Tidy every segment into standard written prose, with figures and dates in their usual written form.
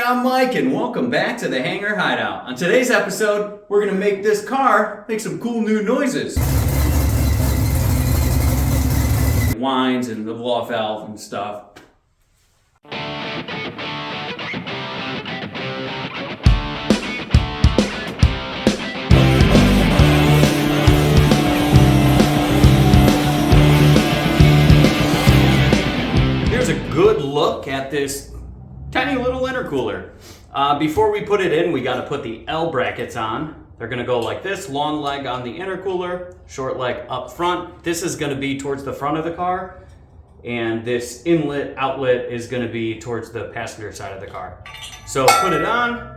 I'm Mike, and welcome back to the Hangar Hideout. On today's episode, we're going to make this car make some cool new noises. It whines and the blow-off valve and stuff. Here's a good look at this tiny little intercooler. Before we put it in, we got to put the L brackets on. They're going to go like this: long leg on the intercooler, short leg up front. This is going to be towards the front of the car, and this inlet outlet is going to be towards the passenger side of the car. So put it on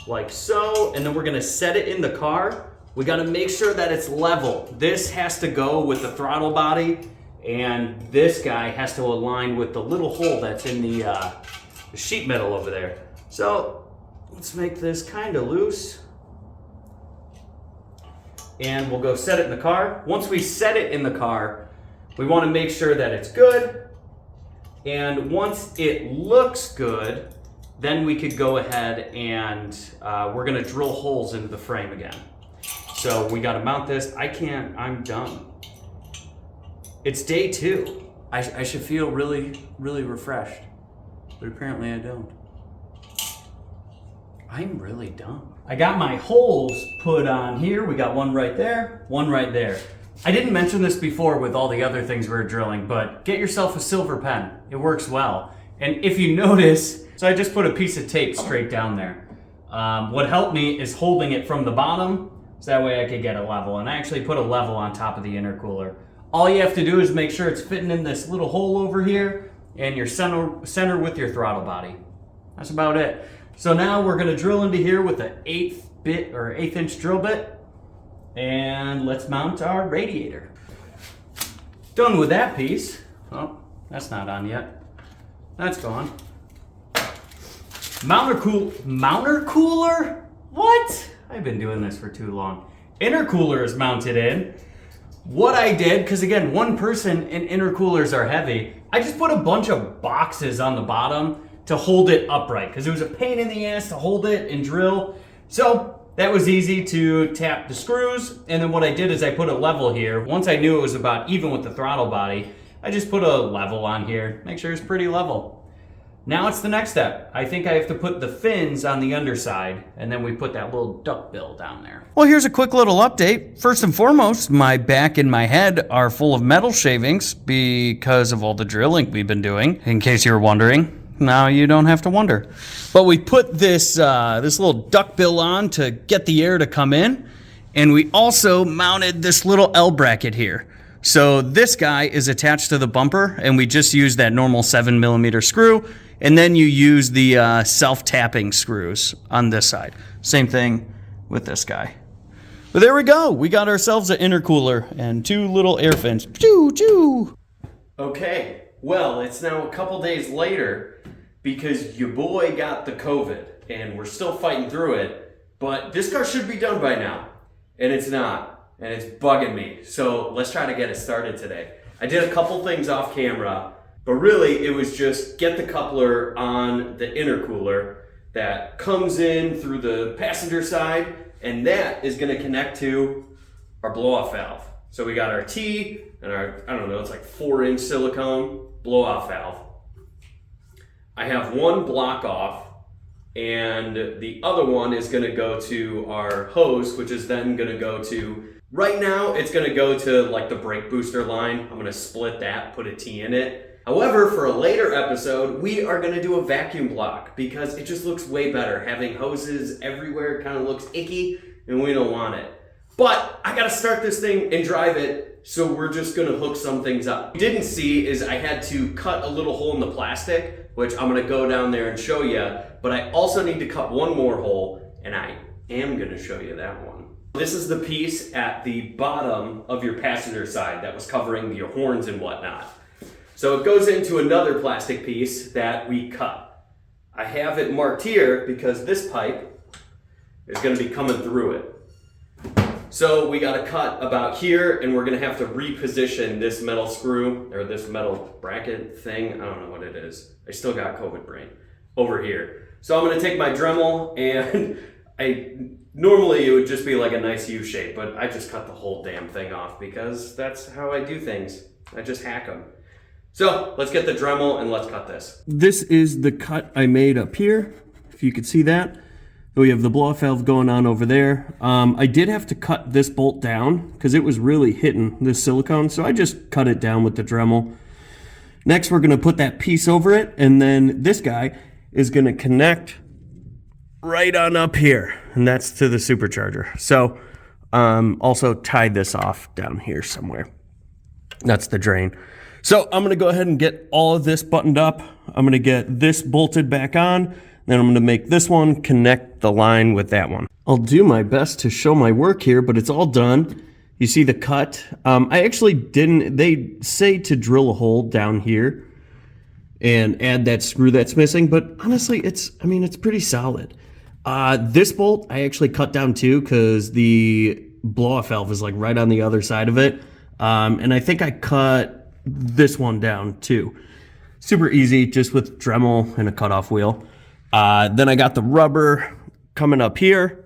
like so, and then we're going to set it in the car. We got to make sure that it's level. This has to go with the throttle body, and this guy has to align with the little hole that's in the sheet metal over there. So let's make this kind of loose, and we'll go set it in the car. Once we set it in the car, we want to make sure that it's good, and once it looks good, then we could go ahead and we're going to drill holes into the frame again. So we got to mount this. I'm done. It's day 2. I should feel really refreshed, but apparently I don't. I'm really dumb. I got my holes put on here. We got one right there, one right there. I didn't mention this before with all the other things we were drilling, but get yourself a silver pen. It works well. And if you notice, so I just put a piece of tape straight down there. What helped me is holding it from the bottom, so that way I could get it level. And I actually put a level on top of the intercooler. All you have to do is make sure it's fitting in this little hole over here, and your center with your throttle body. That's about it. So now we're gonna drill into here with an 1/8 inch drill bit, and let's mount our radiator. Done with that piece. Oh, that's not on yet. That's gone. Mounter cooler? What? I've been doing this for too long. Intercooler is mounted in. What I did, because again, one person and intercoolers are heavy, I just put a bunch of boxes on the bottom to hold it upright, because it was a pain in the ass to hold it and drill. So that was easy to tap the screws, and then what I did is I put a level here. Once I knew it was about even with the throttle body, I just put a level on here, make sure it's pretty level. Now it's the next step. I think I have to put the fins on the underside, and then we put that little duck bill down there. Well, here's a quick little update. First and foremost, my back and my head are full of metal shavings because of all the drilling we've been doing, in case you were wondering. Now you don't have to wonder. But we put this little duck bill on to get the air to come in, and we also mounted this little L bracket here. So this guy is attached to the bumper, and we just use that normal 7mm screw, and then you use the self-tapping screws on this side. Same thing with this guy. But there we go. We got ourselves an intercooler and 2 little air fins. Choo, choo. Okay, well, it's now a couple days later because your boy got the COVID, and we're still fighting through it, but this car should be done by now, and it's not, and it's bugging me. So let's try to get it started today. I did a couple things off camera, but really it was just get the coupler on the intercooler that comes in through the passenger side, and that is going to connect to our blow-off valve. So we got our T and our, I don't know, it's like 4-inch silicone blow-off valve. I have one block off, and the other one is going to go to our hose, which is then going to go to, right now it's going to go to like the brake booster line. I'm going to split that, put a T in it. However, for a later episode, we are going to do a vacuum block because it just looks way better. Having hoses everywhere kind of looks icky, and we don't want it. But I got to start this thing and drive it, so we're just going to hook some things up. What you didn't see is I had to cut a little hole in the plastic, which I'm going to go down there and show you, but I also need to cut one more hole, and I am going to show you that one. This is the piece at the bottom of your passenger side that was covering your horns and whatnot. So it goes into another plastic piece that we cut. I have it marked here because this pipe is going to be coming through it. So we got to cut about here, and we're going to have to reposition this metal screw, or this metal bracket thing, I don't know what it is. I still got COVID brain, over here. So I'm gonna take my Dremel and normally it would just be like a nice U shape, but I just cut the whole damn thing off because that's how I do things. I just hack them. So let's get the Dremel and let's cut this. This is the cut I made up here, if you could see that. We have the blow-off valve going on over there. I did have to cut this bolt down because it was really hitting this silicone, so I just cut it down with the Dremel. Next, we're gonna put that piece over it, and then this guy is gonna connect right on up here, and that's to the supercharger. So also tie this off down here somewhere. That's the drain. So I'm gonna go ahead and get all of this buttoned up. I'm gonna get this bolted back on, then I'm gonna make this one connect the line with that one. I'll do my best to show my work here, but it's all done. You see the cut. I actually didn't, they say to drill a hole down here and add that screw that's missing, but honestly, it's pretty solid. This bolt I actually cut down too because the blow-off valve is like right on the other side of it. And I think I cut this one down too. Super easy, just with Dremel and a cutoff wheel. Then I got the rubber coming up here,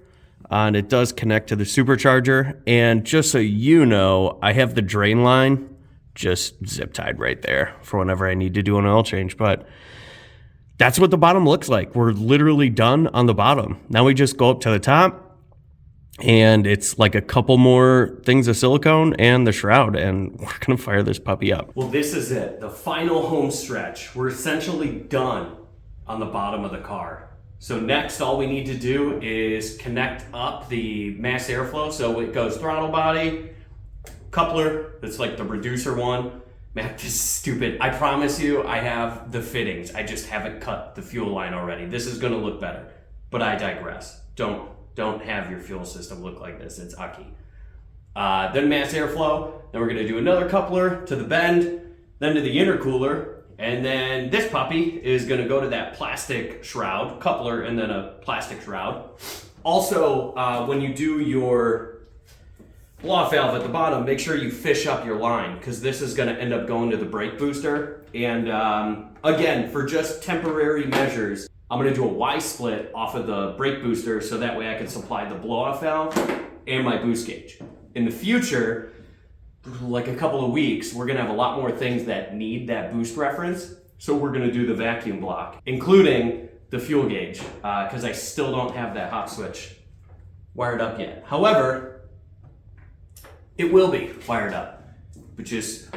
and it does connect to the supercharger. And just so you know, I have the drain line just zip tied right there for whenever I need to do an oil change. But that's what the bottom looks like. We're literally done on the bottom. Now we just go up to the top, and it's like a couple more things of silicone and the shroud, and we're gonna fire this puppy up. Well, this is it, the final home stretch. We're essentially done on the bottom of the car. So next, all we need to do is connect up the mass airflow. So it goes throttle body, coupler, that's like the reducer one. Man, this is stupid. I promise you, I have the fittings. I just haven't cut the fuel line already. This is gonna look better, but I digress. Don't have your fuel system look like this, it's ucky. Then mass airflow, then we're gonna do another coupler to the bend, then to the intercooler, and then this puppy is gonna go to that plastic shroud, coupler, and then a plastic shroud. Also, when you do your blow-off valve at the bottom, make sure you fish up your line, because this is gonna end up going to the brake booster. And again, for just temporary measures, I'm gonna do a Y-split off of the brake booster so that way I can supply the blow-off valve and my boost gauge. In the future, like a couple of weeks, we're gonna have a lot more things that need that boost reference. So we're gonna do the vacuum block, including the fuel gauge, because I still don't have that hot switch wired up yet. However, it will be wired up, but just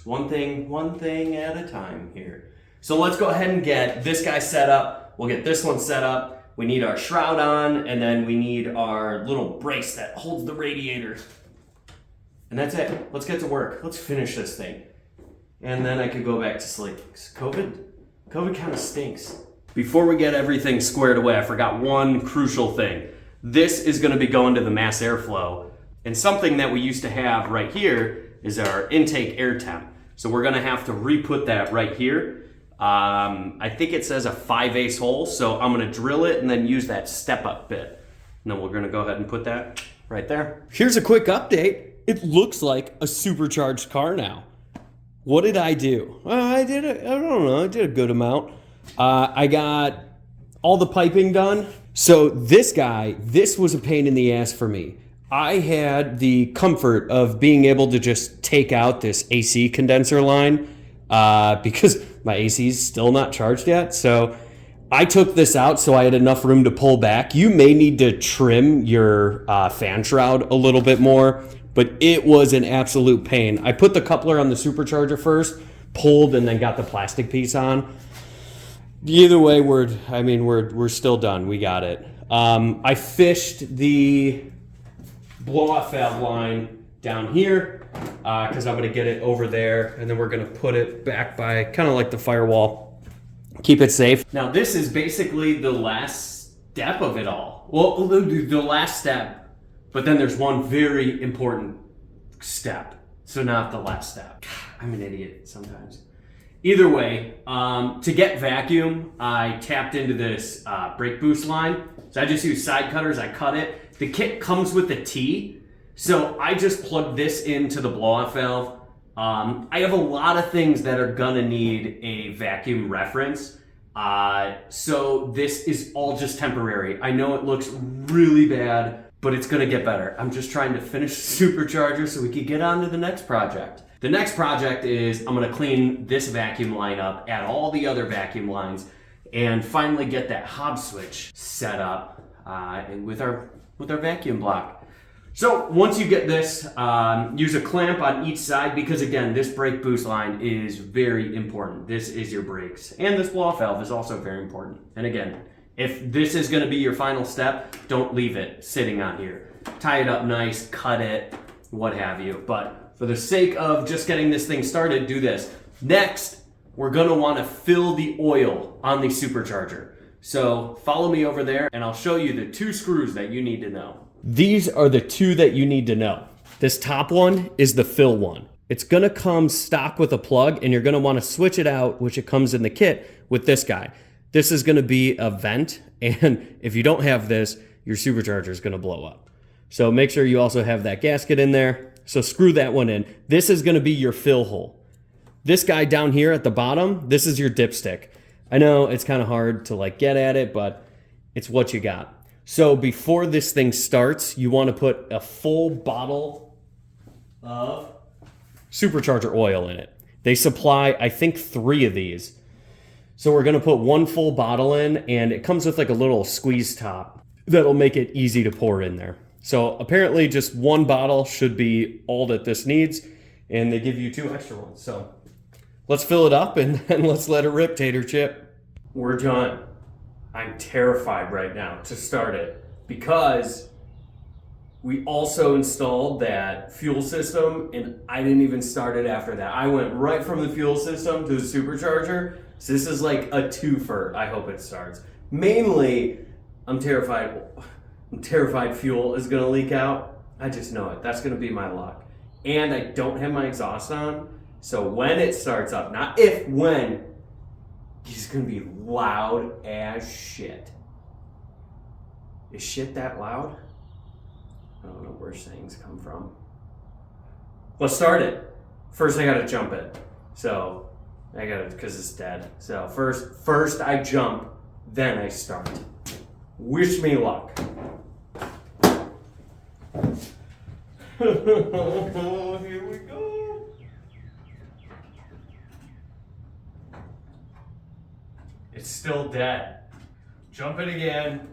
one thing at a time here. So let's go ahead and get this guy set up. We'll get this one set up. We need our shroud on, and then we need our little brace that holds the radiator. And that's it. Let's get to work. Let's finish this thing. And then I could go back to sleep. COVID kind of stinks. Before we get everything squared away, I forgot one crucial thing. This is gonna be going to the mass airflow. And something that we used to have right here is our intake air temp. So we're gonna have to re-put that right here. I think it says a 5/8 hole, so I'm gonna drill it and then use that step-up bit. And then we're gonna go ahead and put that right there. Here's a quick update. It looks like a supercharged car now. What did I do? I did a good amount. I got all the piping done. So this was a pain in the ass for me. I had the comfort of being able to just take out this AC condenser line because my AC is still not charged yet. So I took this out so I had enough room to pull back. You may need to trim your fan shroud a little bit more, but it was an absolute pain. I put the coupler on the supercharger first, pulled, and then got the plastic piece on. Either way, we're still done. We got it. I fished the blow-off valve line down here because I'm going to get it over there, and then we're going to put it back by kind of like the firewall. Keep it safe. Now, this is basically the last step of it all. Well, the last step. But then there's one very important step. So not the last step. I'm an idiot sometimes. Either way, to get vacuum, I tapped into this brake boost line. So I just use side cutters, I cut it. The kit comes with a T. So I just plugged this into the blow-off valve. I have a lot of things that are gonna need a vacuum reference. So this is all just temporary. I know it looks really bad, but it's gonna get better. I'm just trying to finish the Supercharger so we can get on to the next project. The next project is I'm gonna clean this vacuum line up, add all the other vacuum lines, and finally get that hob switch set up with our vacuum block. So once you get this, use a clamp on each side because again, this brake boost line is very important. This is your brakes. And this blow-off valve is also very important. And again, if this is gonna be your final step, don't leave it sitting on here. Tie it up nice, cut it, what have you. But for the sake of just getting this thing started, do this. Next, we're gonna wanna fill the oil on the Supercharger. So follow me over there and I'll show you the 2 screws that you need to know. These are the 2 that you need to know. This top one is the fill one. It's gonna come stock with a plug and you're gonna wanna switch it out, which it comes in the kit, with this guy. This is gonna be a vent, and if you don't have this, your Supercharger is gonna blow up. So make sure you also have that gasket in there. So screw that one in. This is gonna be your fill hole. This guy down here at the bottom, this is your dipstick. I know it's kind of hard to like get at it, but it's what you got. So before this thing starts, you want to put a full bottle of Supercharger oil in it. They supply, I think, 3 of these. So we're going to put 1 full bottle in, and it comes with like a little squeeze top that'll make it easy to pour in there. So apparently just 1 bottle should be all that this needs, and they give you 2 extra ones. So let's fill it up and then let's let it rip, Tater Chip. We're done. I'm terrified right now to start it because we also installed that fuel system and I didn't even start it after that. I went right from the fuel system to the Supercharger. So this is like a twofer. I hope it starts. Mainly, I'm terrified fuel is gonna leak out. I just know it. That's gonna be my luck. And I don't have my exhaust on. So when it starts up, not if, when, it's gonna be loud as shit. Is shit that loud? I don't know where sayings come from. Let's start it. First I gotta jump it. So I gotta, cause it's dead. So first I jump, then I start. Wish me luck. Here we go. It's still dead. Jump it again.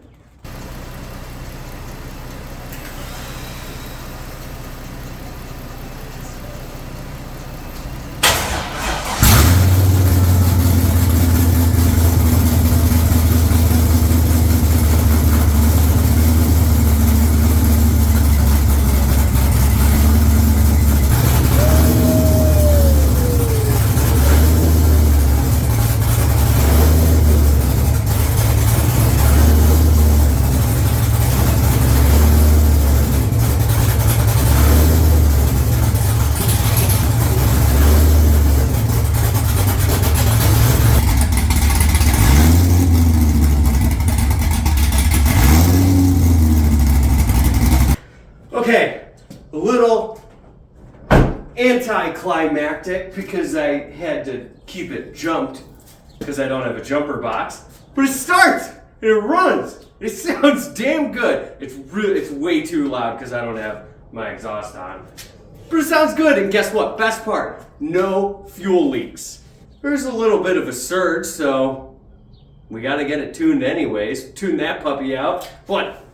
Okay, a little anticlimactic because I had to keep it jumped because I don't have a jumper box. But it starts and it runs. It sounds damn good. It's way too loud because I don't have my exhaust on. But it sounds good, and guess what? Best part, no fuel leaks. There's a little bit of a surge, so we gotta get it tuned anyways. Tune that puppy out. But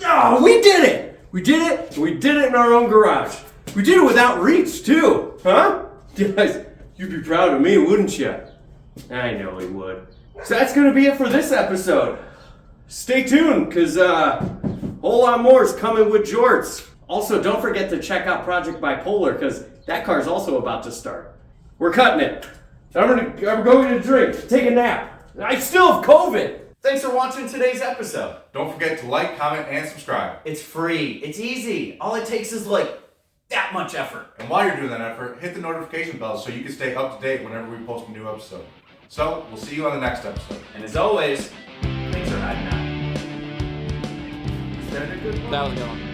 oh, we did it! We did it, and we did it in our own garage. We did it without reach, too. Huh? Guys, you'd be proud of me, wouldn't you? I know we would. So that's going to be it for this episode. Stay tuned, because a whole lot more is coming with JORTS. Also, don't forget to check out Project BiPolar, because that car's also about to start. We're cutting it. I'm going to drink, take a nap. I still have COVID. Thanks for watching today's episode. Don't forget to like, comment, and subscribe. It's free. It's easy. All it takes is like that much effort. And while you're doing that effort, hit the notification bell so you can stay up to date whenever we post a new episode. So, we'll see you on the next episode. And as always, thanks for hiding out. Is that a good one? That was a good one.